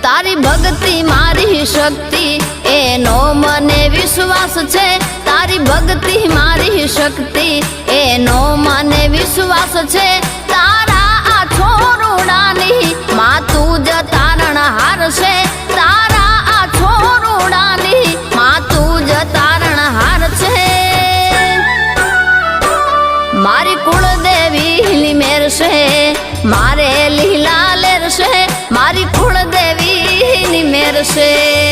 તારી ભક્તિ મારી શક્તિ એનો મને વિશ્વાસ છે તારી ભક્તિ મારી શક્તિ એનો મને વિશ્વાસ છે તારા આ છોરુડાની માં તું જ તારણહાર છે તારા આ છોરુડાની માં તું જ તારણહાર છે મારી કુળદેવી મેર છે મારે લીલા લેર છે મારી કુળદેવી ની મેર છે।